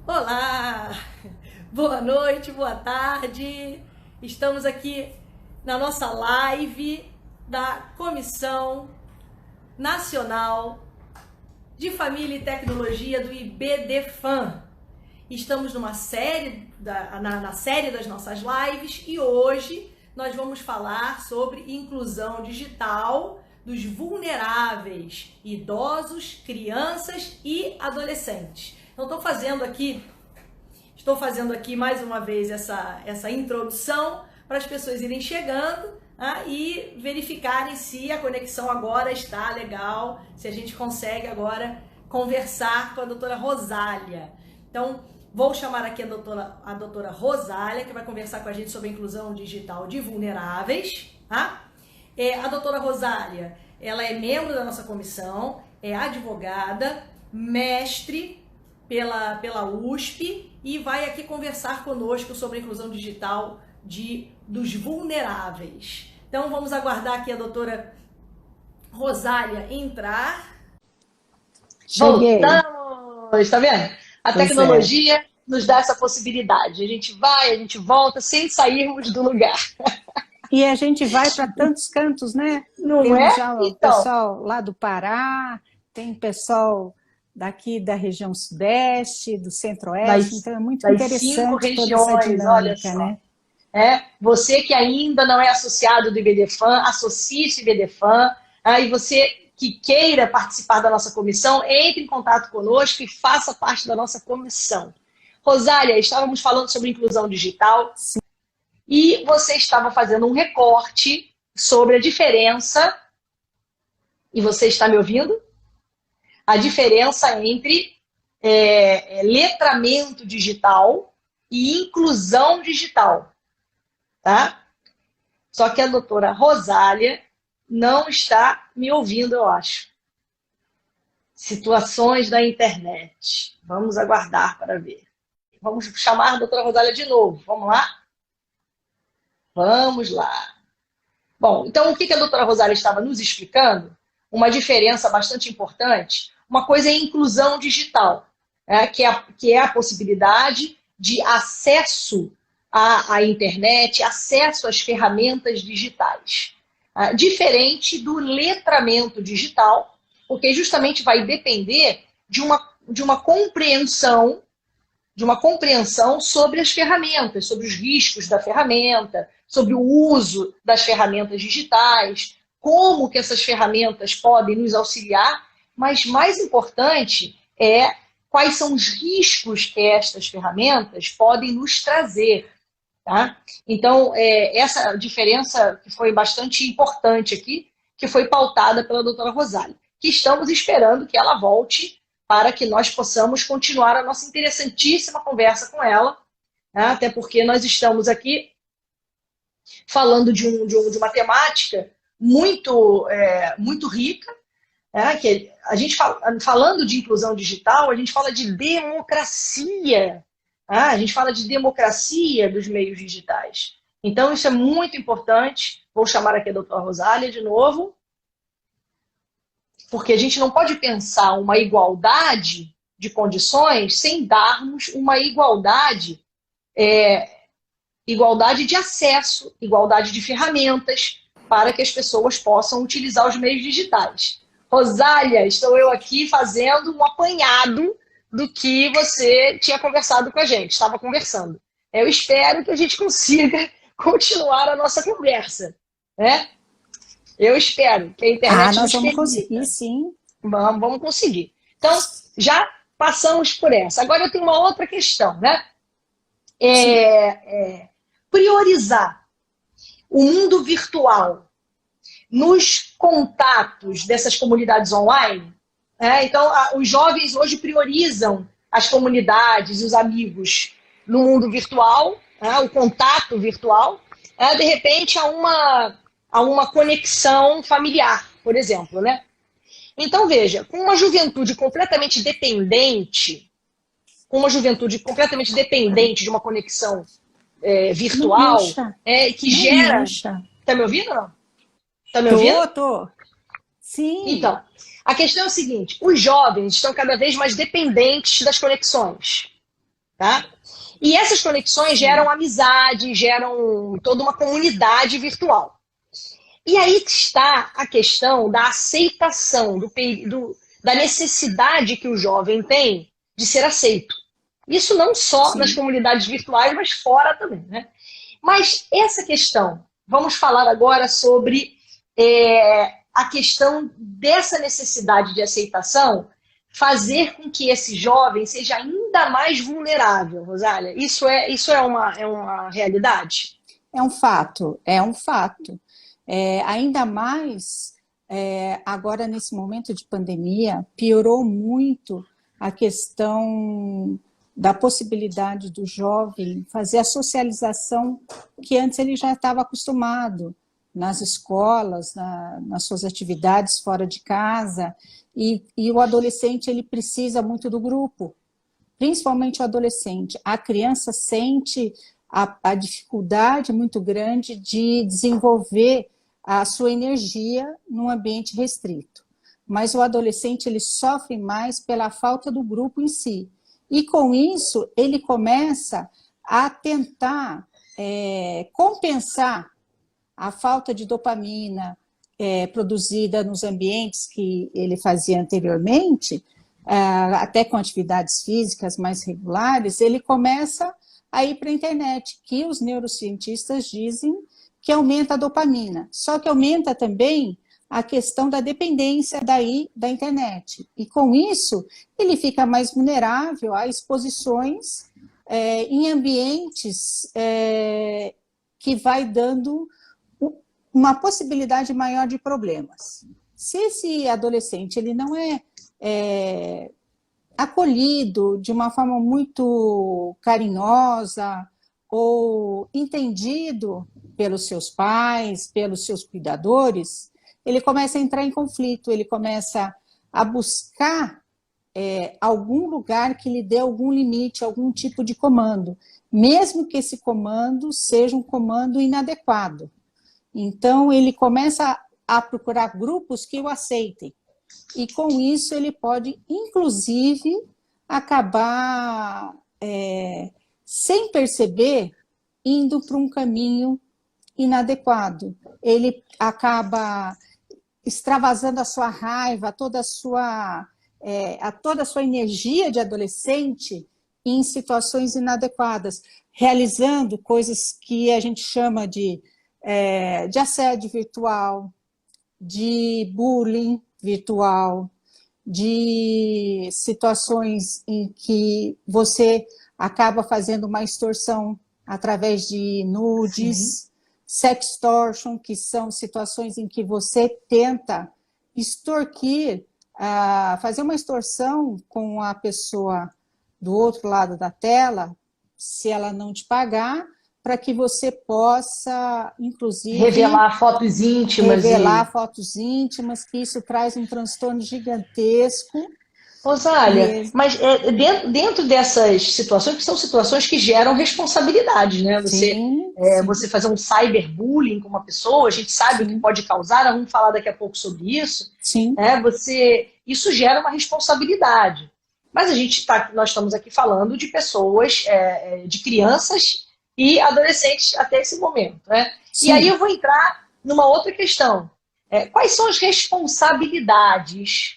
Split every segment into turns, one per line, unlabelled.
Olá, boa noite, boa tarde. Estamos aqui na nossa live da Comissão Nacional de Família e Tecnologia do IBDFAN. Estamos numa série, na série das nossas lives e hoje nós vamos falar sobre inclusão digital dos vulneráveis, idosos, crianças e adolescentes. Então estou fazendo aqui mais uma vez essa introdução para as pessoas irem chegando e verificarem se a conexão agora está legal, se a gente consegue agora conversar com a doutora Rosália. Então, vou chamar aqui a doutora Rosália, que vai conversar com a gente sobre a inclusão digital de vulneráveis. A doutora Rosália, ela é membro da nossa comissão, é advogada, mestre pela USP e vai aqui conversar conosco sobre a inclusão digital dos vulneráveis. Então vamos aguardar aqui a doutora Rosália entrar.
Cheguei. Voltamos, tá vendo? A tecnologia nos dá essa possibilidade. A gente vai, a gente volta sem sairmos do lugar.
E a gente vai para tantos cantos, né?
Não
Temos
é?
já o pessoal lá do Pará, tem pessoal daqui da região sudeste, do centro-oeste, então é muito interessante toda essa dinâmica,
olha só. Né? Você que ainda não é associado do IBDFAN, associe-se ao IBDFAN, e você que queira participar da nossa comissão, entre em contato conosco e faça parte da nossa comissão. Rosália, estávamos falando sobre inclusão digital.
Sim.
E você estava fazendo um recorte sobre a diferença, e você está me ouvindo? A diferença entre letramento digital e inclusão digital. Tá? Só que a doutora Rosália não está me ouvindo, eu acho. Situações da internet. Vamos aguardar para ver. Vamos chamar a doutora Rosália de novo. Vamos lá? Vamos lá. Bom, então o que a doutora Rosália estava nos explicando? Uma diferença bastante importante. Uma coisa é a inclusão digital, que é a possibilidade de acesso à internet, acesso às ferramentas digitais. Diferente do letramento digital, porque justamente vai depender de uma compreensão sobre as ferramentas, sobre os riscos da ferramenta, sobre o uso das ferramentas digitais, como que essas ferramentas podem nos auxiliar, mas mais importante é quais são os riscos que estas ferramentas podem nos trazer. Tá? Então, essa diferença que foi bastante importante aqui, que foi pautada pela doutora Rosália, que estamos esperando que ela volte para que nós possamos continuar a nossa interessantíssima conversa com ela, até porque nós estamos aqui falando de uma temática muito rica, que a gente falando de inclusão digital, a gente fala de democracia, a gente fala de democracia dos meios digitais. Então, isso é muito importante. Vou chamar aqui a doutora Rosália de novo, porque a gente não pode pensar uma igualdade de condições sem darmos uma igualdade de acesso, igualdade de ferramentas para que as pessoas possam utilizar os meios digitais. Rosália, estou eu aqui fazendo um apanhado do que você tinha conversado com a gente, estava conversando. Eu espero que a gente consiga continuar a nossa conversa, né? Eu espero que a internet
nós vamos
permita.
conseguir, sim.
Vamos conseguir. Então, já passamos por essa. Agora eu tenho uma outra questão, né? Priorizar o mundo virtual nos contatos dessas comunidades online. Então, os jovens hoje priorizam as comunidades, os amigos no mundo virtual, o contato virtual, de repente a uma conexão familiar, por exemplo, né? Então, veja, com uma juventude completamente dependente de uma conexão virtual, que gera... Tá me ouvindo ou não? Tá me ouvindo?
Tô. Sim.
Então, a questão é o seguinte, os jovens estão cada vez mais dependentes das conexões. tá? E essas conexões geram amizade, geram toda uma comunidade virtual. E aí está a questão da aceitação, da necessidade que o jovem tem de ser aceito. Isso não só nas comunidades virtuais, mas fora também, né? Mas essa questão, vamos falar agora sobre a questão dessa necessidade de aceitação fazer com que esse jovem seja ainda mais vulnerável, Rosália. Isso é uma realidade?
É um fato, é um fato. Ainda mais agora nesse momento de pandemia, piorou muito a questão da possibilidade do jovem fazer a socialização que antes ele já estava acostumado nas escolas, nas suas atividades fora de casa, e o adolescente ele precisa muito do grupo, principalmente o adolescente. A criança sente a dificuldade muito grande de desenvolver a sua energia num ambiente restrito. Mas o adolescente ele sofre mais pela falta do grupo em si. E com isso, ele começa a tentar compensar a falta de dopamina produzida nos ambientes que ele fazia anteriormente, até com atividades físicas mais regulares, ele começa a ir para a internet, que os neurocientistas dizem que aumenta a dopamina. Só que aumenta também a questão da dependência da internet. E com isso, ele fica mais vulnerável a exposições em ambientes que vai dando uma possibilidade maior de problemas. Se esse adolescente ele não é acolhido de uma forma muito carinhosa ou entendido pelos seus pais, pelos seus cuidadores, ele começa a entrar em conflito, ele começa a buscar algum lugar que lhe dê algum limite, algum tipo de comando, mesmo que esse comando seja um comando inadequado. Então, ele começa a procurar grupos que o aceitem. E com isso ele pode, inclusive, acabar, sem perceber, indo para um caminho inadequado. Ele acaba extravasando a sua raiva, toda a sua energia de adolescente em situações inadequadas, realizando coisas que a gente chama de assédio virtual, de bullying virtual, de situações em que você acaba fazendo uma extorsão através de nudes, sextortion, que são situações em que você tenta extorquir, fazer uma extorsão com a pessoa do outro lado da tela, se ela não te pagar, para que você possa, inclusive...
Revelar fotos íntimas.
Fotos íntimas, que isso traz um transtorno gigantesco.
Rosália, mas dentro dessas situações, que são situações que geram responsabilidade, né? Você fazer um cyberbullying com uma pessoa, a gente sabe o que pode causar, nós vamos falar daqui a pouco sobre isso.
Sim.
Isso gera uma responsabilidade. Mas nós estamos aqui falando de pessoas, de crianças e adolescentes até esse momento, né? E aí eu vou entrar numa outra questão. Quais são as responsabilidades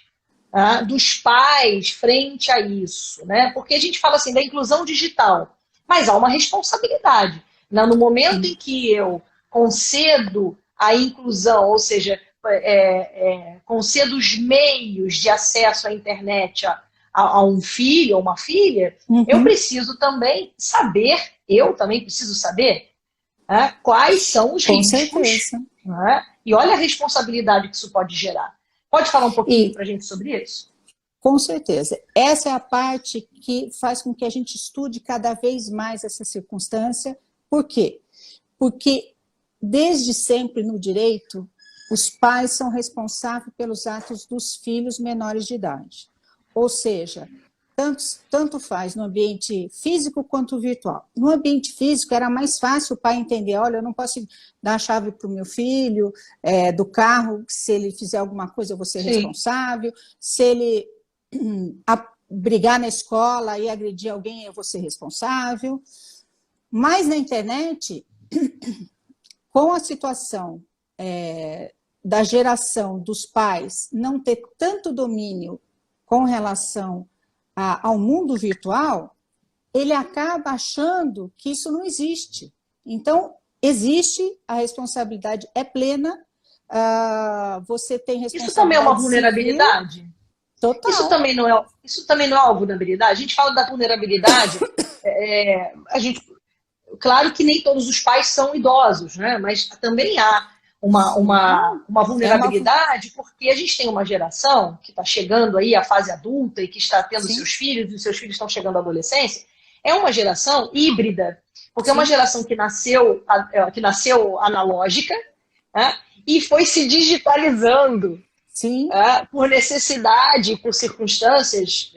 dos pais frente a isso, né? Porque a gente fala assim da inclusão digital, mas há uma responsabilidade, né? No momento em que eu concedo a inclusão, ou seja, concedo os meios de acesso à internet a um filho ou uma filha, eu preciso também saber, quais são os riscos. Né? E olha a responsabilidade que isso pode gerar. Pode falar um pouquinho para a gente sobre isso?
Com certeza. Essa é a parte que faz com que a gente estude cada vez mais essa circunstância. Por quê? Porque desde sempre no direito, os pais são responsáveis pelos atos dos filhos menores de idade. Ou seja, tanto faz no ambiente físico quanto virtual. No ambiente físico era mais fácil o pai entender, olha, eu não posso dar a chave para o meu filho, do carro, se ele fizer alguma coisa eu vou ser responsável, se ele brigar na escola e agredir alguém, eu vou ser responsável. Mas na internet, com a situação da geração dos pais não ter tanto domínio com relação ao mundo virtual, ele acaba achando que isso não existe. Então, existe, a responsabilidade é plena, você tem responsabilidade.
Isso também é uma vulnerabilidade?
Civil, total.
Isso também não é uma vulnerabilidade? A gente fala da vulnerabilidade, claro que nem todos os pais são idosos, né? Mas também há uma vulnerabilidade, porque a gente tem uma geração que está chegando aí à fase adulta e que está tendo seus filhos, e os seus filhos estão chegando à adolescência. É uma geração híbrida, porque é uma geração que nasceu analógica, né, e foi se digitalizando por necessidade, por circunstâncias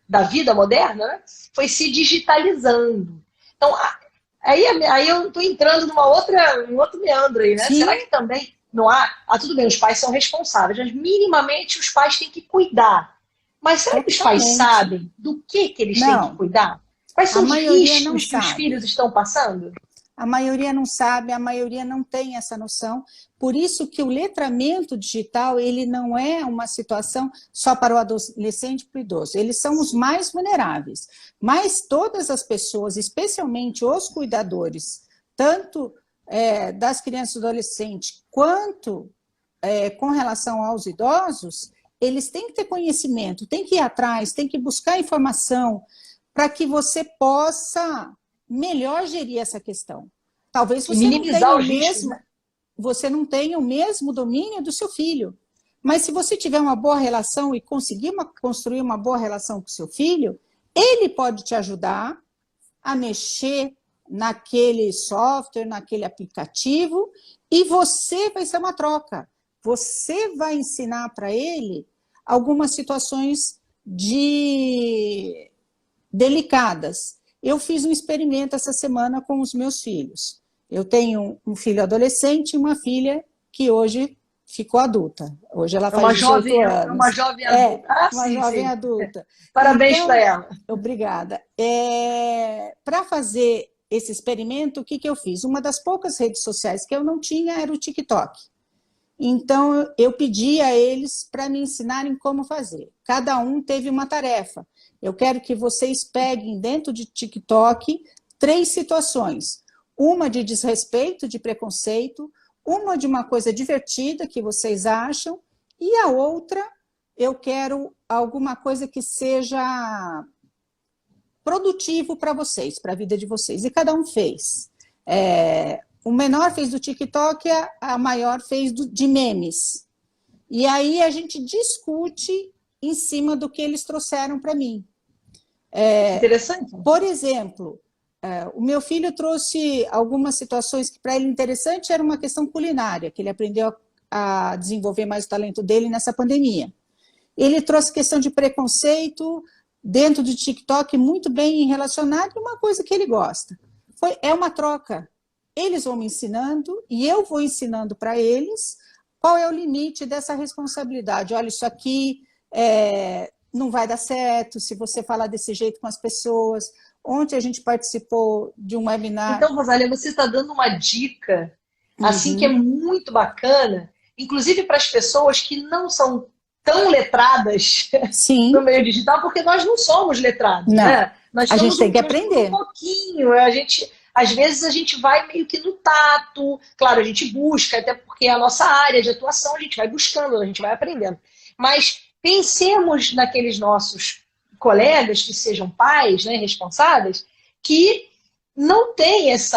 da vida moderna, né, foi se digitalizando. Então, aí eu estou entrando num outro meandro aí, né?
Sim.
Será que também não há... tudo bem, os pais são responsáveis, mas minimamente os pais têm que cuidar. Mas será que os pais sabem do que eles têm que cuidar? Quais são os riscos que os filhos estão passando?
A maioria não sabe, a maioria não tem essa noção. Por isso que o letramento digital, ele não é uma situação só para o adolescente e para o idoso. Eles são os mais vulneráveis. Mas todas as pessoas, especialmente os cuidadores, tanto das crianças e adolescentes, quanto com relação aos idosos, eles têm que ter conhecimento, têm que ir atrás, têm que buscar informação para que você possa melhor gerir essa questão. Talvez você não tenha o mesmo domínio do seu filho, mas se você tiver uma boa relação e conseguir construir uma boa relação com o seu filho, ele pode te ajudar a mexer naquele software, naquele aplicativo, e você vai ser uma troca. Você vai ensinar para ele algumas situações delicadas. Eu fiz um experimento essa semana com os meus filhos. Eu tenho um filho adolescente e uma filha que hoje ficou adulta. Hoje ela faz 18 anos.
Uma jovem adulta.
Uma jovem adulta.
Parabéns para ela.
Obrigada. Para fazer esse experimento, o que eu fiz? Uma das poucas redes sociais que eu não tinha era o TikTok. Então, eu pedi a eles para me ensinarem como fazer. Cada um teve uma tarefa. Eu quero que vocês peguem dentro de TikTok 3 situações. Uma de desrespeito, de preconceito, uma de uma coisa divertida que vocês acham, e a outra, eu quero alguma coisa que seja produtivo para vocês, para a vida de vocês. E cada um fez. O menor fez do TikTok, a maior fez de memes. E aí a gente discute em cima do que eles trouxeram para mim.
Interessante.
Por exemplo, o meu filho trouxe algumas situações que para ele interessante era uma questão culinária, que ele aprendeu a desenvolver mais o talento dele nessa pandemia. Ele trouxe questão de preconceito dentro do TikTok muito bem relacionado e uma coisa que ele gosta. É uma troca. Eles vão me ensinando e eu vou ensinando para eles qual é o limite dessa responsabilidade. Olha, isso aqui não vai dar certo se você falar desse jeito com as pessoas. Ontem a gente participou de um webinar.
Então, Rosália, você está dando uma dica assim que é muito bacana, inclusive para as pessoas que não são tão letradas no meio digital, porque nós não somos letrados, né?
A gente tem que aprender.
Um pouquinho, às vezes a gente vai meio que no tato, claro, a gente busca, até porque é a nossa área de atuação, a gente vai buscando, a gente vai aprendendo. Mas pensemos naqueles nossos colegas que sejam pais, né, responsáveis, que não têm esse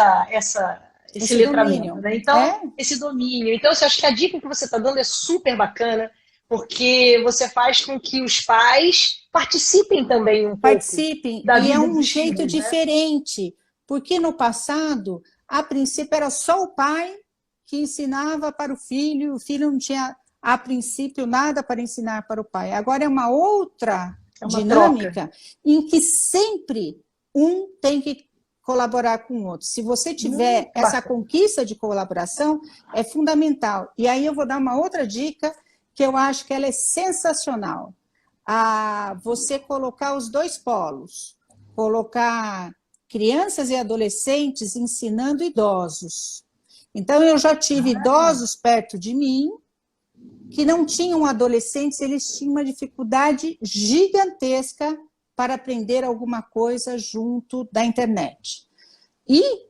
letramento, domínio, né? Então, esse domínio. Então, eu acho que a dica que você está dando é super bacana, porque você faz com que os pais participem também um pouco.
Participem, e é um jeito diferente, porque no passado, a princípio, era só o pai que ensinava para o filho não tinha, a princípio, nada para ensinar para o pai. Agora é uma outra dinâmica troca, em que sempre um tem que colaborar com o outro. Se você tiver essa conquista de colaboração, é fundamental. E aí eu vou dar uma outra dica que eu acho que ela é sensacional. a você colocar os dois polos, colocar crianças e adolescentes ensinando idosos. Então, eu já tive idosos perto de mim que não tinham adolescentes, eles tinham uma dificuldade gigantesca para aprender alguma coisa junto da internet. E,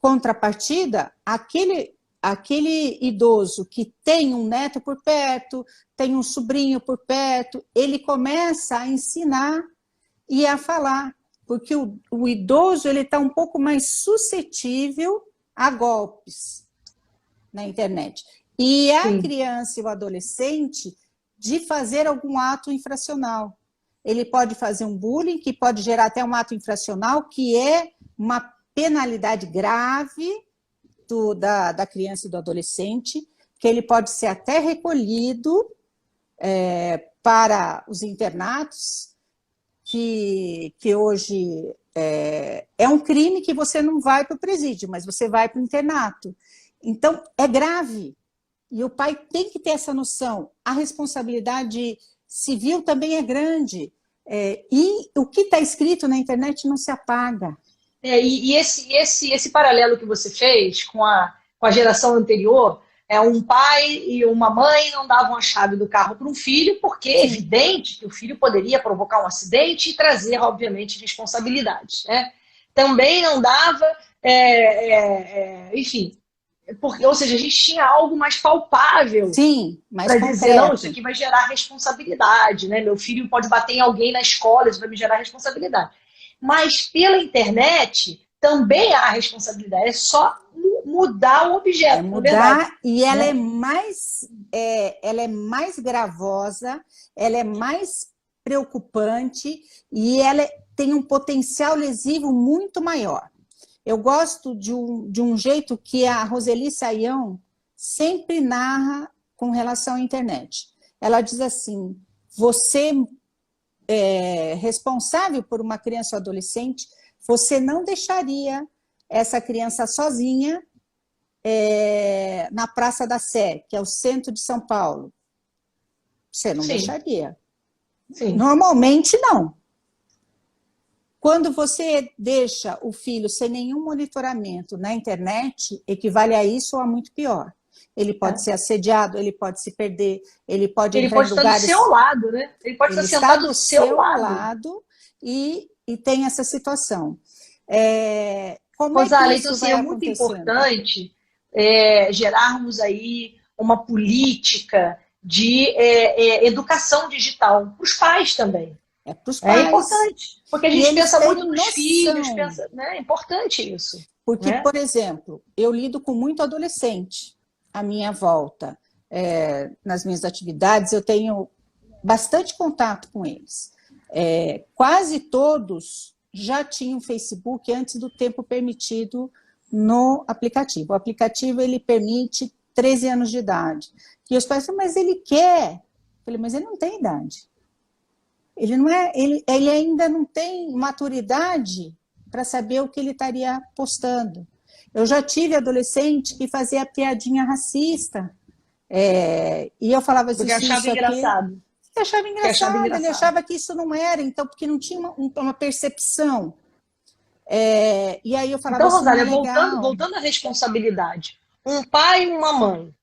contrapartida, aquele idoso que tem um neto por perto, tem um sobrinho por perto, ele começa a ensinar e a falar, porque o idoso ele está um pouco mais suscetível a golpes na internet. E a criança e o adolescente de fazer algum ato infracional. Ele pode fazer um bullying, que pode gerar até um ato infracional, que é uma penalidade grave da criança e do adolescente, que ele pode ser até recolhido para os internatos, que hoje é um crime que você não vai para o presídio, mas você vai para o internato. Então, é grave. E o pai tem que ter essa noção. A responsabilidade civil também é grande. E o que está escrito na internet não se apaga.
E esse paralelo que você fez com a geração anterior, um pai e uma mãe não davam a chave do carro para um filho, porque é evidente que o filho poderia provocar um acidente e trazer, obviamente, responsabilidades, né? Também não dava, enfim, ou seja, a gente tinha algo mais palpável para dizer, não, isso aqui vai gerar responsabilidade, né? Meu filho pode bater em alguém na escola, isso vai me gerar responsabilidade. Mas pela internet também há responsabilidade, é só mudar o objeto.
Mudar, e ela é mais gravosa, ela é mais preocupante e ela tem um potencial lesivo muito maior. Eu gosto de um jeito que a Roseli Saião sempre narra com relação à internet. Ela diz assim, você responsável por uma criança ou adolescente, você não deixaria essa criança sozinha na Praça da Sé, que é o centro de São Paulo. Você não deixaria.
Sim.
Normalmente, não. Quando você deixa o filho sem nenhum monitoramento na internet, equivale a isso ou a muito pior. Ele pode ser assediado, ele pode se perder, ele pode entrar em lugares...
Ele pode estar do seu lado, né? Ele pode estar sentado do seu lado
e tem essa situação.
Rosália, então seria muito importante gerarmos aí uma política de educação digital para os pais também.
Para os pais.
É importante, porque a gente pensa muito nos filhos, né? É importante isso.
Porque, por exemplo, eu lido com muito adolescente à minha volta. Nas minhas atividades, eu tenho bastante contato com eles. Quase todos já tinham Facebook antes do tempo permitido no aplicativo. O aplicativo, ele permite 13 anos de idade. E os pais falam, mas ele quer. Eu falei, mas ele não tem idade. Ele ainda não tem maturidade para saber o que ele estaria postando. Eu já tive adolescente que fazia piadinha racista. E eu falava assim,
porque achava engraçado.
Ele achava engraçado, ele achava que isso não era, então, porque não tinha uma percepção. E aí eu falava
então,
assim,
Rosália, voltando à responsabilidade. Um pai e uma mãe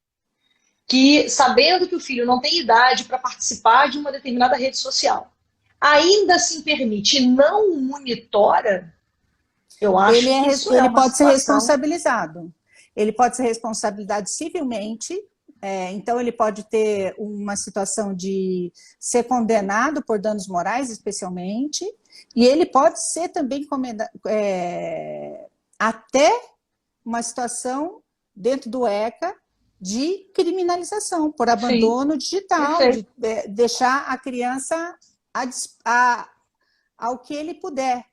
que, sabendo que o filho não tem idade para participar de uma determinada rede social, ainda assim permite e não monitora, eu acho que isso
ele pode ser responsabilizado. Ele pode ser responsabilizado civilmente, então ele pode ter uma situação de ser condenado por danos morais, especialmente, e ele pode ser também até uma situação dentro do ECA de criminalização por abandono digital, de deixar a criança ao que ele puder.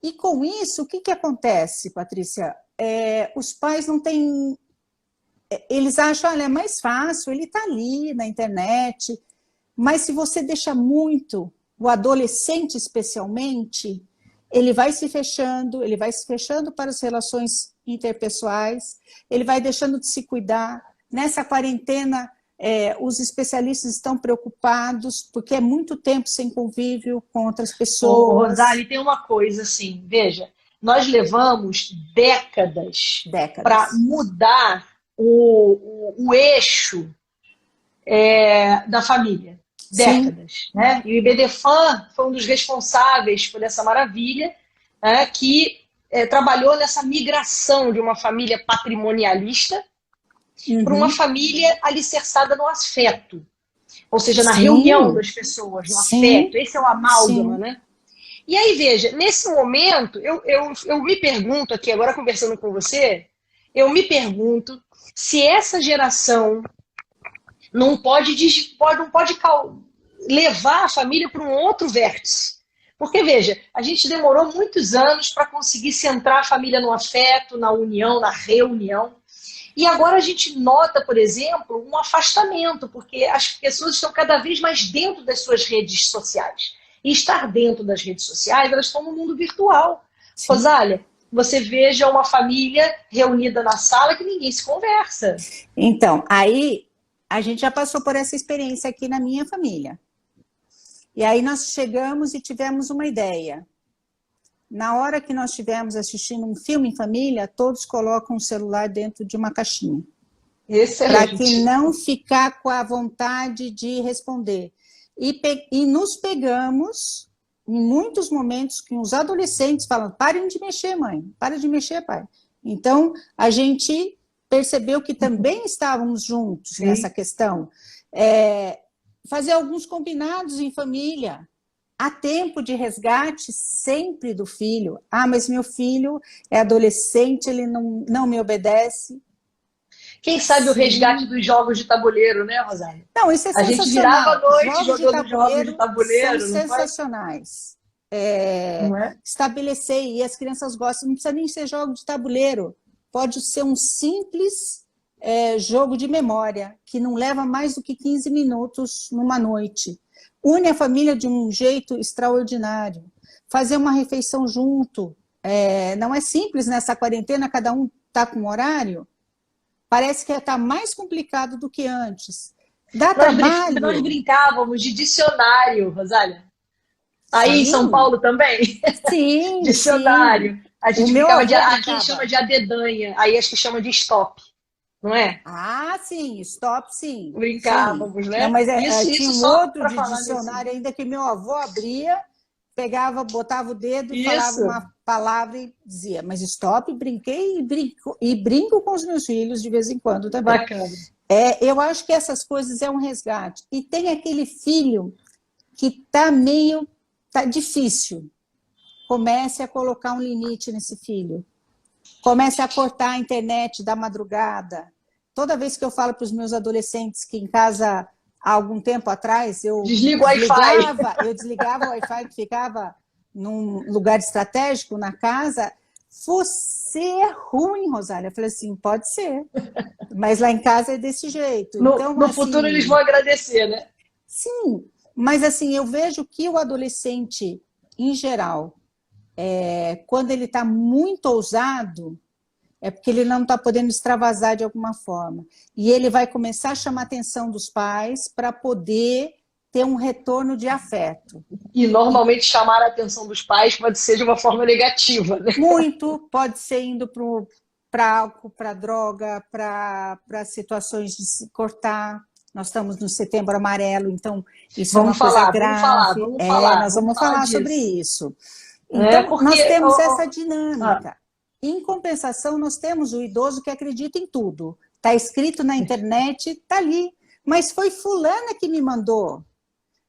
E com isso, o que acontece, Patrícia? Os pais não têm... Eles acham, olha, é mais fácil, ele está ali na internet, mas se você deixa muito, o adolescente especialmente, ele vai se fechando para as relações interpessoais, ele vai deixando de se cuidar. Nessa quarentena, os especialistas estão preocupados, porque é muito tempo sem convívio com outras pessoas.
Rosali, tem uma coisa assim, veja, nós levamos décadas para mudar o eixo da família. Décadas. Né? E o IBDFAN foi um dos responsáveis por essa maravilha, que trabalhou nessa migração de uma família patrimonialista para uma família alicerçada no afeto. Ou seja, na reunião das pessoas, no afeto. Esse é o amálgama, né? E aí, veja, nesse momento, eu me pergunto aqui, agora conversando com você, eu me pergunto se essa geração não pode levar a família para um outro vértice. Porque, veja, a gente demorou muitos anos para conseguir centrar a família no afeto, na união, na reunião. E agora a gente nota, por exemplo, um afastamento, porque as pessoas estão cada vez mais dentro das suas redes sociais. E estar dentro das redes sociais, elas estão no mundo virtual. Rosália, você veja uma família reunida na sala que ninguém se conversa.
Então, aí a gente já passou por essa experiência aqui na minha família. E aí nós chegamos e tivemos uma ideia. Na hora que nós estivermos assistindo um filme em família, todos colocam o celular dentro de uma caixinha. Para que não ficar com a vontade de responder. E nos pegamos, em muitos momentos, que os adolescentes falam, parem de mexer, mãe, para de mexer, pai. Então, a gente percebeu que também estávamos juntos nessa questão. Fazer alguns combinados em família. Há tempo de resgate sempre do filho. Ah, mas meu filho é adolescente, ele não me obedece.
Quem sabe o resgate dos jogos de tabuleiro, né, Rosália?
Não, isso é sensacional.
A gente virava a noite jogando jogos de tabuleiro.
São sensacionais. Estabelecer, e as crianças gostam, não precisa nem ser jogo de tabuleiro. Pode ser um simples jogo de memória, que não leva mais do que 15 minutos numa noite. Une a família de um jeito extraordinário. Fazer uma refeição junto. Não é simples nessa quarentena, cada um está com um horário. Parece que está mais complicado do que antes. Dá trabalho.
Nós brincávamos de dicionário, Rosália. Aí em São Paulo também?
Sim.
Dicionário. A gente brincava aqui chama de adedanha, aí acho que chama de stop. Não é?
Ah, sim, stop, sim.
Brincávamos, né?
Não, mas tinha um outro de dicionário ainda que meu avô abria, pegava, botava o dedo e falava uma palavra e dizia, mas stop, brinquei e brinco com os meus filhos de vez em quando também.
Bacana.
Eu acho que essas coisas é um resgate. E tem aquele filho que tá difícil. Comece a colocar um limite nesse filho. Comece a cortar a internet da madrugada. Toda vez que eu falo para os meus adolescentes que em casa, há algum tempo atrás, eu desligava o Wi-Fi que ficava num lugar estratégico na casa. Você é ruim, Rosália. Eu falei assim, pode ser. Mas lá em casa é desse jeito.
No futuro eles vão agradecer, né?
Sim, mas assim, eu vejo que o adolescente, em geral, quando ele está muito ousado, é porque ele não está podendo extravasar de alguma forma. E ele vai começar a chamar a atenção dos pais para poder ter um retorno de afeto.
E normalmente chamar a atenção dos pais pode ser de uma forma negativa, né?
Muito, pode ser indo para álcool, para droga, para situações de se cortar. Nós estamos no Setembro Amarelo, então isso é uma coisa grave. Nós vamos falar sobre isso. Então, nós temos essa dinâmica. Em compensação, nós temos o idoso que acredita em tudo. Está escrito na internet, está ali. Mas foi fulana que me mandou.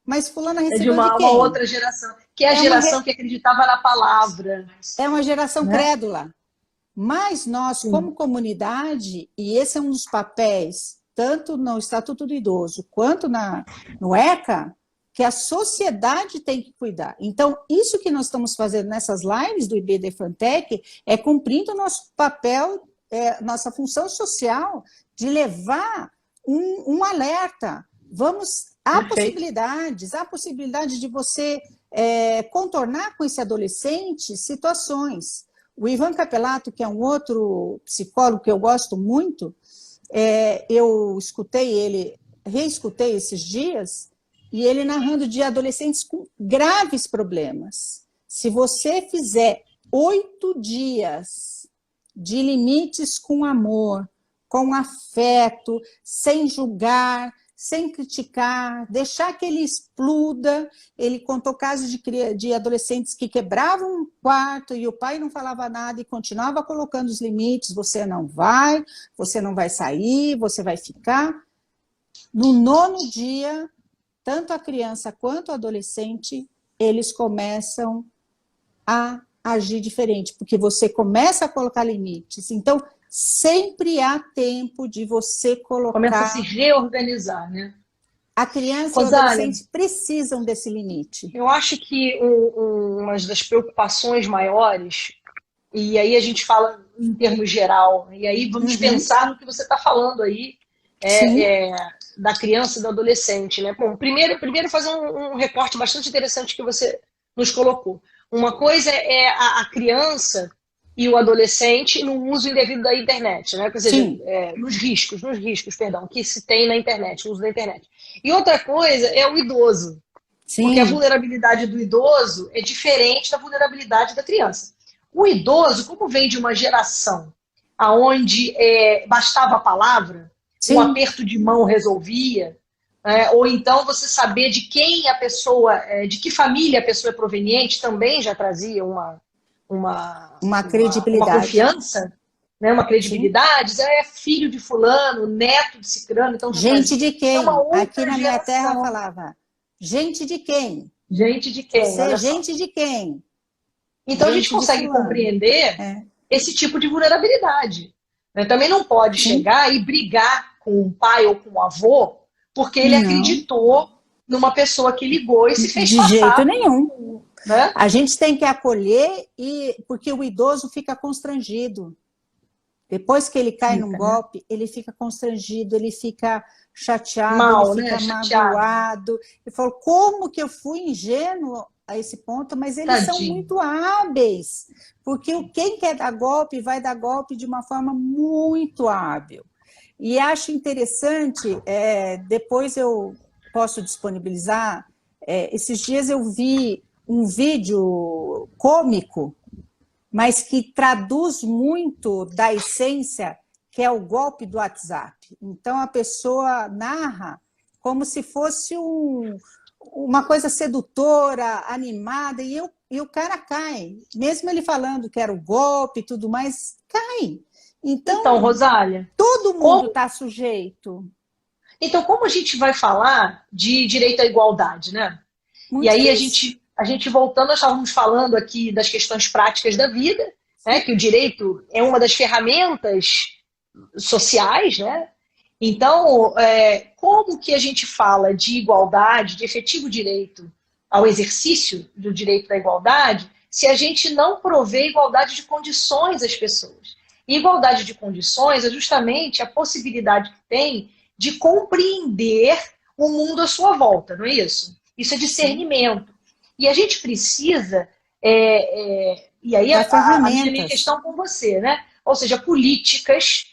Mas fulana recebeu de quem?
Uma outra geração, que é a geração que acreditava na palavra.
É uma geração crédula. Mas nós, como comunidade, e esse é um dos papéis, tanto no Estatuto do Idoso quanto no ECA, que a sociedade tem que cuidar. Então, isso que nós estamos fazendo nessas lives do IBDFANTEC é cumprindo o nosso papel, nossa função social de levar um alerta. Há possibilidade de você contornar com esse adolescente situações. O Ivan Capelato, que é um outro psicólogo que eu gosto muito, eu escutei ele reescutei esses dias, e ele narrando de adolescentes com graves problemas. Se você fizer 8 dias de limites com amor, com afeto, sem julgar, sem criticar, deixar que ele exploda. Ele contou casos de adolescentes que quebravam um quarto e o pai não falava nada e continuava colocando os limites, você não vai sair, você vai ficar. No 9º dia, tanto a criança quanto o adolescente, eles começam a agir diferente, porque você começa a colocar limites. Então, sempre há tempo de você colocar...
Começa a se reorganizar, né?
A criança e o
Rosália,
adolescente precisam desse limite.
eu acho que uma das preocupações maiores, e aí a gente fala em termos geral, e aí vamos pensar no que você está falando aí, da criança e do adolescente, né? Bom, primeiro fazer um recorte bastante interessante que você nos colocou. Uma coisa é a criança e o adolescente no uso indevido da internet, né? Ou seja, nos riscos, que se tem na internet, no uso da internet. E outra coisa é o idoso. Sim. Porque a vulnerabilidade do idoso é diferente da vulnerabilidade da criança. O idoso, como vem de uma geração onde bastava a palavra, sim, um aperto de mão resolvia, ou então você saber de quem a pessoa, de que família a pessoa é proveniente, também já trazia uma credibilidade, uma confiança, né? Uma credibilidade. Sim. É filho de fulano, neto de cicrano. Então,
gente de quem? Aqui na minha terra falava, gente de quem?
Gente de quem?
Você é gente de quem?
Então gente a gente consegue compreender esse tipo de vulnerabilidade. Também não pode chegar e brigar com o pai ou com o avô porque ele acreditou numa pessoa que ligou e se fez passar.
De jeito nenhum. Né? A gente tem que acolher, porque o idoso fica constrangido. Depois que ele cai num golpe, ele fica constrangido, ele fica chateado, ele fica magoado. Ele falou, como que eu fui ingênuo a esse ponto? Mas eles são muito hábeis. Porque quem quer dar golpe, vai dar golpe de uma forma muito hábil. E acho interessante, depois eu posso disponibilizar, esses dias eu vi um vídeo cômico, mas que traduz muito da essência, que é o golpe do WhatsApp. Então, a pessoa narra como se fosse uma coisa sedutora, animada, e o cara cai. Mesmo ele falando que era o golpe e tudo mais, cai. Então
Rosália,
todo mundo está sujeito.
Então, como a gente vai falar de direito à igualdade, né? Muito e aí a gente voltando, nós estávamos falando aqui das questões práticas da vida, né? Que o direito é uma das ferramentas sociais, né? Então, como que a gente fala de igualdade, de efetivo direito ao exercício do direito da igualdade, se a gente não provê igualdade de condições às pessoas? E igualdade de condições é justamente a possibilidade que tem de compreender o mundo à sua volta, não é isso? Isso é discernimento. E a gente precisa, e aí a minha questão com você, né? Ou seja, políticas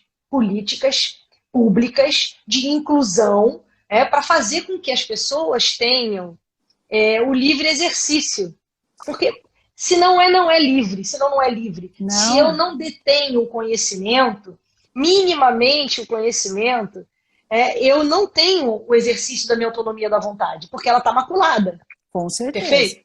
públicas de inclusão para fazer com que as pessoas tenham o livre exercício. Porque se não é livre, senão não é livre. Não. Se eu não detenho o conhecimento, minimamente o conhecimento, eu não tenho o exercício da minha autonomia da vontade, porque ela está maculada.
Com certeza.
Perfeito?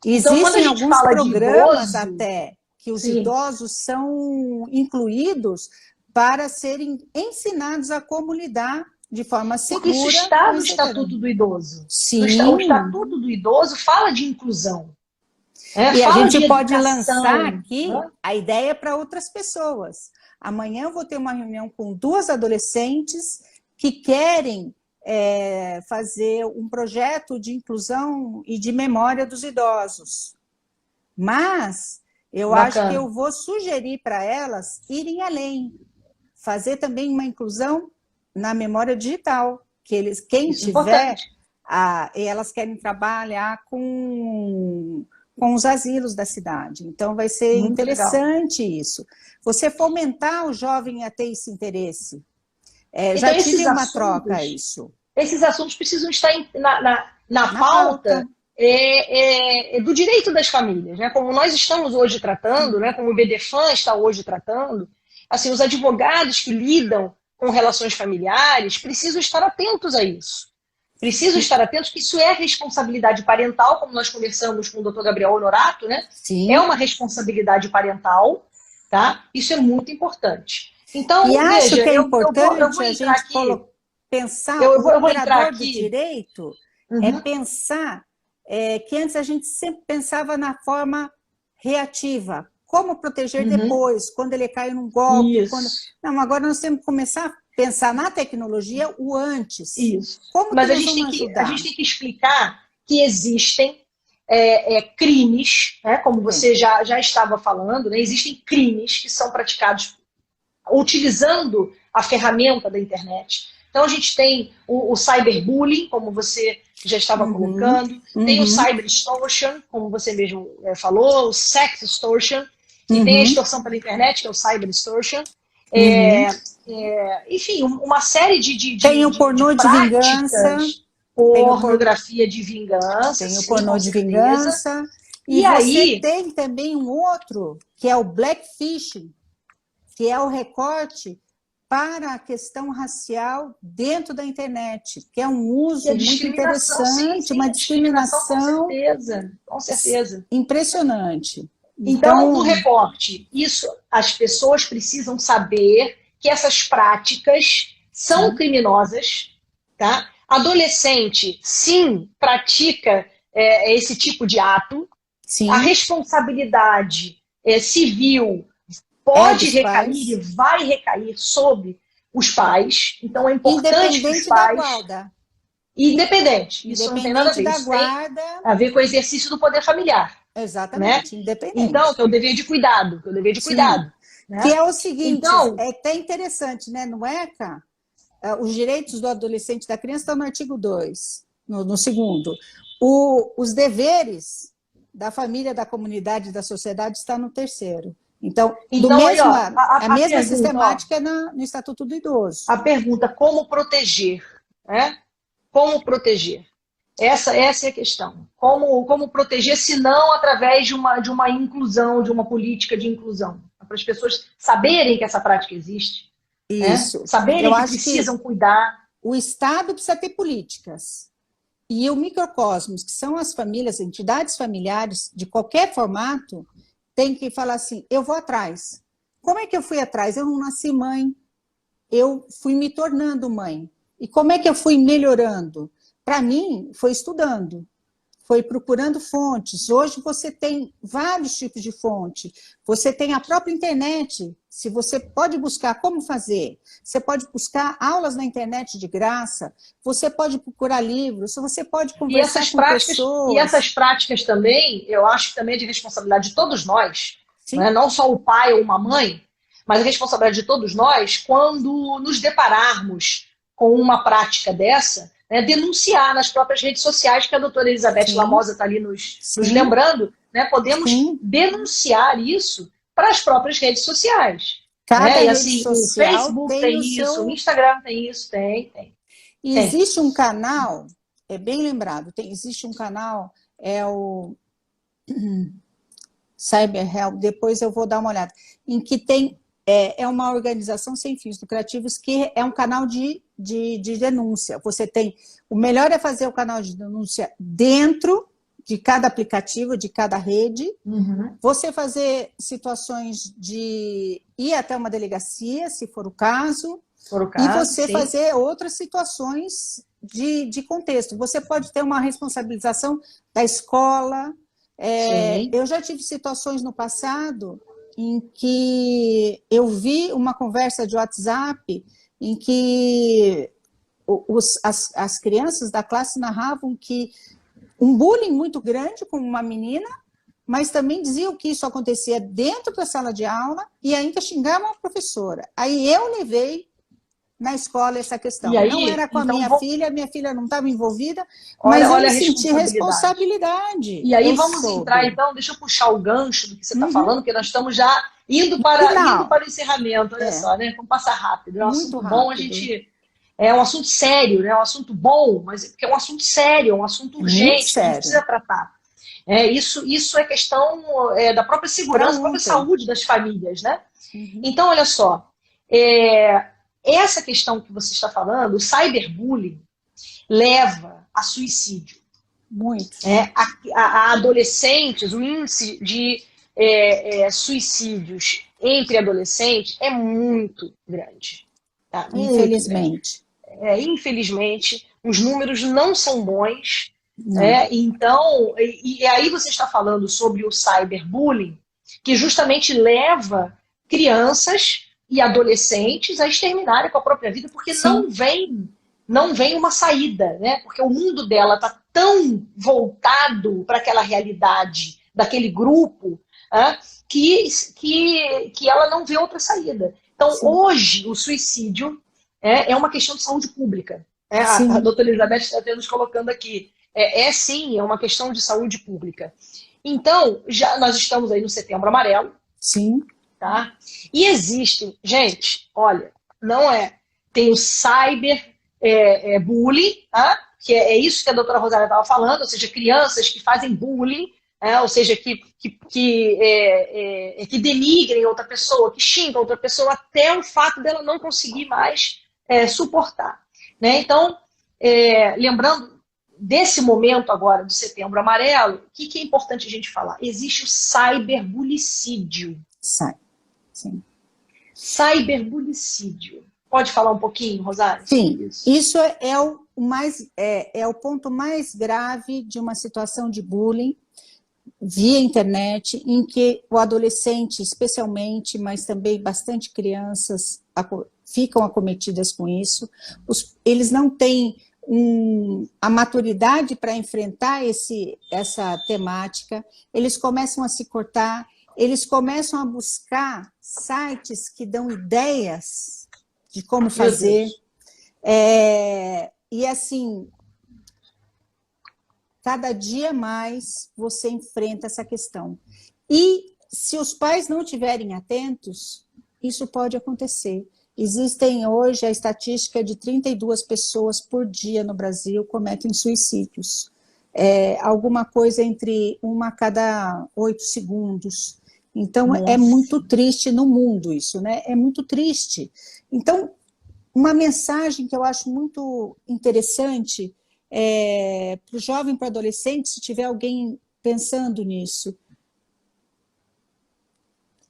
Existem alguns programas até que os idosos são incluídos para serem ensinados a como lidar de forma segura.
Porque isso está no Estatuto do Idoso.
Sim.
O Estatuto do Idoso fala de inclusão.
E a gente pode lançar aqui a ideia para outras pessoas. Amanhã eu vou ter uma reunião com 2 adolescentes que querem fazer um projeto de inclusão e de memória dos idosos. Mas eu acho que eu vou sugerir para elas irem além. Fazer também uma inclusão na memória digital. Que quem tiver, elas querem trabalhar com os asilos da cidade. Então, vai ser muito interessante isso. Você fomentar o jovem a ter esse interesse.
Então,
já tive uma troca isso.
esses assuntos precisam estar na pauta do direito das famílias, né? Como nós estamos hoje tratando, né? Como o BDFAM está hoje tratando, assim, os advogados que lidam com relações familiares precisam estar atentos a isso. Precisam estar atentos que isso é responsabilidade parental, como nós conversamos com o Dr. Gabriel Honorato, né?
Sim.
É uma responsabilidade parental, tá? Isso é muito importante. Então,
e acho
veja,
que é importante
eu vou
a
entrar
gente
aqui,
pensar,
eu
o
vou entrar
operador do
aqui.
direito é pensar que antes a gente sempre pensava na forma reativa, como proteger depois, quando ele cai num golpe. Não, agora nós temos que começar a pensar na tecnologia o antes.
Isso.
Como
mas
que
a gente
ajudar?
tem que explicar que existem crimes, né, como você já estava falando, né, existem crimes que são praticados utilizando a ferramenta da internet. Então a gente tem o cyberbullying, como você já estava colocando, tem o cyber extortion, como você mesmo falou, o sex extortion, e tem a extorsão pela internet, que é o cyber extortion. Enfim, uma série de
tem o pornô de vingança,
pornografia de vingança,
tem o pornô de vingança, e você tem também um outro, que é o blackfishing, que é o recorte para a questão racial dentro da internet, que é um uso muito interessante, uma discriminação
com certeza.
Impressionante.
Então, no recorte, isso as pessoas precisam saber que essas práticas são criminosas, tá? Adolescente, sim, pratica esse tipo de ato.
Sim.
A responsabilidade civil pode recair e vai recair sobre os pais. Então, é importante que os pais...
Independente da guarda.
Independente. Isso não tem nada a ver. Isso tem a ver com o exercício do poder familiar.
Exatamente,
né?
Independente.
Então, que é o dever de cuidado.
Né? Que é o seguinte, então, é até interessante, né? No ECA, os direitos do adolescente e da criança estão no artigo 2, no segundo. Os deveres da família, da comunidade e da sociedade está no terceiro. Então a mesma pergunta, sistemática no Estatuto do Idoso.
A pergunta, como proteger? Né? Como proteger? Essa é a questão. Como proteger, se não através de uma inclusão, de uma política de inclusão? Para as pessoas saberem que essa prática existe.
Isso.
Né? Saberem que precisam cuidar.
O Estado precisa ter políticas. E o microcosmos, que são as famílias, entidades familiares, de qualquer formato, tem que falar assim, eu vou atrás. Como é que eu fui atrás? Eu não nasci mãe. Eu fui me tornando mãe. E como é que eu fui melhorando? Para mim, foi estudando, foi procurando fontes. Hoje você tem vários tipos de fonte. Você tem a própria internet. Se você pode buscar como fazer, você pode buscar aulas na internet de graça, você pode procurar livros, você pode conversar com pessoas.
E essas práticas também, eu acho que também é de responsabilidade de todos nós, né? Não só o pai ou uma mãe, mas a responsabilidade de todos nós quando nos depararmos com uma prática dessa, denunciar nas próprias redes sociais, que a doutora Elizabeth Lamosa está ali nos lembrando, né? Podemos denunciar isso para as próprias redes sociais.
Cada
né? E
rede
assim,
social
o Facebook tem isso, o Instagram tem isso, tem.
E existe um canal, é bem lembrado, existe um canal, é o Cyber Help, depois eu vou dar uma olhada, em que tem, é uma organização sem fins lucrativos que é um canal de denúncia. Você tem, o melhor é fazer o canal de denúncia dentro de cada aplicativo, de cada rede, você fazer situações de ir até uma delegacia, se for o caso, e você fazer outras situações de contexto. Você pode ter uma responsabilização da escola. Eu já tive situações no passado em que eu vi uma conversa de WhatsApp em que as crianças da classe narravam que um bullying muito grande com uma menina, mas também diziam que isso acontecia dentro da sala de aula e ainda xingavam a professora. Aí eu levei na escola essa questão. Aí, não era com a minha filha não estava envolvida, mas eu senti responsabilidade.
E aí vamos entrar, então, deixa eu puxar o gancho do que você está falando, porque nós estamos já indo para o encerramento, olha só, né? Vamos passar rápido. É um assunto bom, a gente É um assunto sério, né? É um assunto bom, mas porque é um assunto sério, é um assunto urgente, que a gente precisa tratar. Isso é questão da própria segurança, da própria saúde das famílias, né? Então, olha só, essa questão que você está falando, o cyberbullying, leva a suicídio.
Muito.
A adolescentes, o índice de suicídios entre adolescentes é muito grande. Tá?
Infelizmente.
Infelizmente, os números não são bons. Então, e aí você está falando sobre o cyberbullying, que justamente leva crianças e adolescentes a exterminarem com a própria vida, porque não vem uma saída, né? Porque o mundo dela está tão voltado para aquela realidade daquele grupo, que ela não vê outra saída. Então, hoje, o suicídio é uma questão de saúde pública. A doutora Elizabeth está até nos colocando aqui. Sim, é uma questão de saúde pública. Então, nós estamos aí no Setembro Amarelo.
Sim.
Tá? E existem, gente, olha, tem o cyberbullying, que é isso que a doutora Rosália estava falando, ou seja, crianças que fazem bullying, ou seja, que denigrem outra pessoa, que xingam outra pessoa até o fato dela não conseguir mais suportar. Né? Então, lembrando desse momento agora do Setembro Amarelo, o que é importante a gente falar? Existe o cyberbulicídio.
Sim.
Cyberbulicídio. Pode falar um pouquinho, Rosário?
Sim, isso é o ponto mais grave de uma situação de bullying via internet, em que o adolescente, especialmente, mas também bastante crianças, ficam acometidas com isso. Eles não têm a maturidade para enfrentar essa temática, eles começam a se cortar, eles começam a buscar sites que dão ideias de como fazer. E assim, cada dia mais você enfrenta essa questão. E se os pais não estiverem atentos, isso pode acontecer. Existem hoje a estatística de 32 pessoas por dia no Brasil cometem suicídios. Alguma coisa entre 1 a cada 8 segundos. Então, nossa, é muito triste no mundo isso, né? É muito triste. Então, uma mensagem que eu acho muito interessante para o jovem, para o adolescente, se tiver alguém pensando nisso,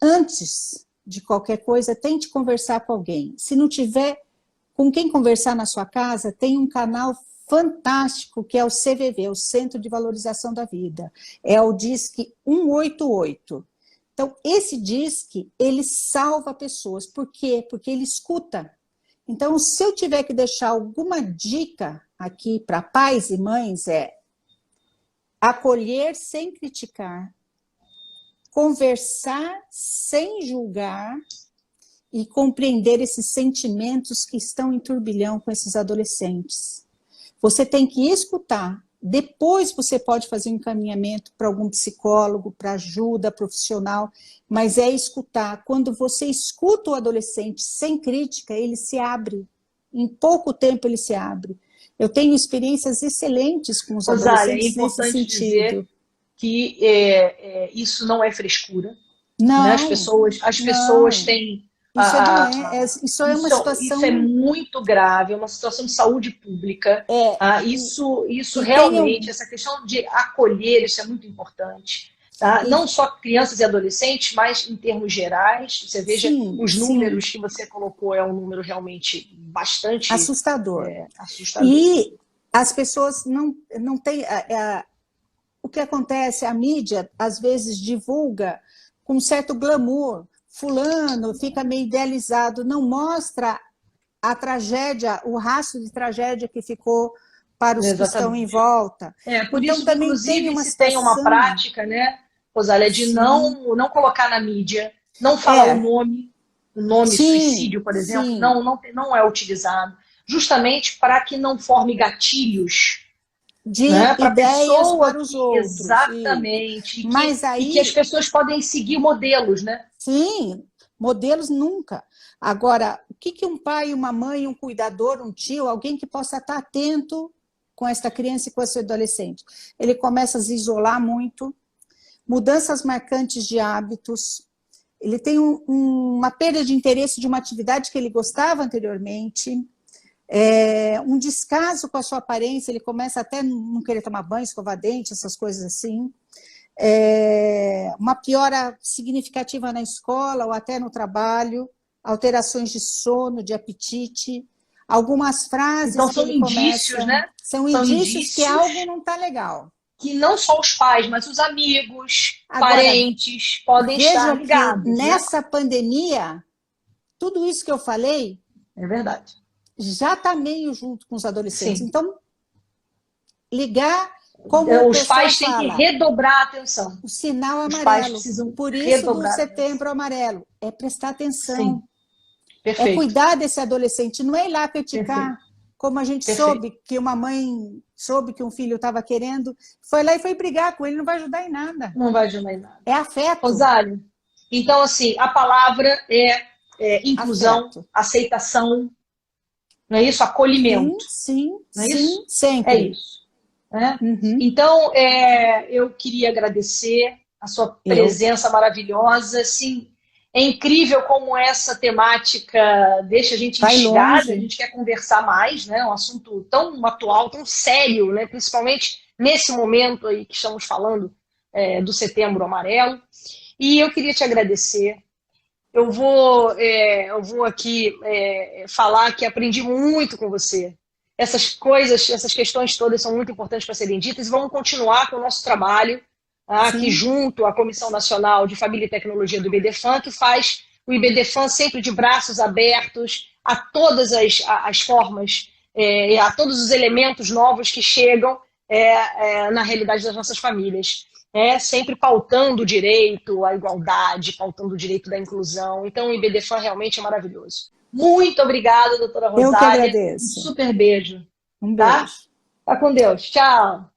antes de qualquer coisa, tente conversar com alguém. Se não tiver com quem conversar na sua casa, tem um canal fantástico que é o CVV, o Centro de Valorização da Vida. É o Disque 188. Então, esse DISC, ele salva pessoas. Por quê? Porque ele escuta. Então, se eu tiver que deixar alguma dica aqui para pais e mães, acolher sem criticar, conversar sem julgar e compreender esses sentimentos que estão em turbilhão com esses adolescentes. Você tem que escutar. Depois você pode fazer um encaminhamento para algum psicólogo, para ajuda profissional, mas é escutar. Quando você escuta o adolescente sem crítica, ele se abre. Em pouco tempo ele se abre. Eu tenho experiências excelentes com os adolescentes nesse sentido.
Dizer que isso não é frescura.
Não,
né? As pessoas têm...
Isso é uma situação...
Isso é muito grave, é uma situação de saúde pública. Isso realmente, essa questão de acolher, isso é muito importante. Tá? Não só crianças e adolescentes, mas em termos gerais. Você veja os números que você colocou, é um número realmente bastante...
assustador.
Assustador.
E as pessoas não têm... O que acontece, a mídia, às vezes, divulga com um certo glamour. Fulano fica meio idealizado, não mostra a tragédia, o rastro de tragédia que ficou para os que estão em volta.
Por isso, também inclusive, tem uma prática, né, Rosália, de não colocar na mídia, não falar o nome suicídio, por exemplo, não é utilizado, justamente para que não forme gatilhos
de ideias para os outros.
Exatamente.
Mas aí...
E que as pessoas podem seguir modelos, né?
Sim, modelos nunca. Agora, que um pai, uma mãe, um cuidador, um tio, alguém que possa estar atento com esta criança e com esse adolescente? Ele começa a se isolar muito, mudanças marcantes de hábitos, ele tem uma perda de interesse de uma atividade que ele gostava anteriormente, um descaso com a sua aparência, ele começa até a não querer tomar banho, escovar dente, essas coisas assim, uma piora significativa na escola ou até no trabalho, alterações de sono, de apetite, algumas frases
Então
que
são
ele
indícios,
começa,
né?
são indícios que algo não está legal.
Que não só os pais, mas os amigos,
Agora,
parentes podem estar
veja
ligados.
que nessa pandemia, tudo isso que eu falei
É verdade.
já está meio junto com os adolescentes.
Sim.
Então, ligar, como o
Os
pessoal
pais têm que
fala,
redobrar a atenção.
o sinal
Os pais
amarelo.
precisam
Por isso do
redobrar.
Setembro Amarelo. É prestar atenção.
Sim.
É
Perfeito.
cuidar desse adolescente. Não é ir lá criticar,
Perfeito.
como a gente
Perfeito.
soube que uma mãe soube que um filho estava querendo, foi lá e foi brigar com ele, não vai ajudar em nada.
Não vai ajudar em nada.
É afeto.
Rosário, então, assim, a palavra é inclusão,
Afeto.
aceitação, não é isso? Acolhimento.
Sim,
Não é
sim,
isso?
sempre.
É isso. Né?
Uhum.
Então, eu queria agradecer a sua presença maravilhosa. Assim, é incrível como essa temática deixa a gente
Vai
instigada,
longe.
a gente quer conversar mais, né? Um assunto tão atual, tão sério, né? Principalmente nesse momento aí que estamos falando do Setembro Amarelo. E eu queria te agradecer. Eu vou aqui falar que aprendi muito com você. Essas coisas, essas questões todas são muito importantes para serem ditas e vamos continuar com o nosso trabalho aqui junto à Comissão Nacional de Família e Tecnologia do IBDFAN, que faz o IBDFAN sempre de braços abertos a todas as formas, a todos os elementos novos que chegam na realidade das nossas famílias. Sempre pautando o direito à igualdade, pautando o direito da inclusão. Então, o IBDFAN realmente é maravilhoso. Muito obrigada, doutora Rosália.
Eu que agradeço.
Um super beijo.
Um
Tá?
beijo.
Tá com Deus. Tchau.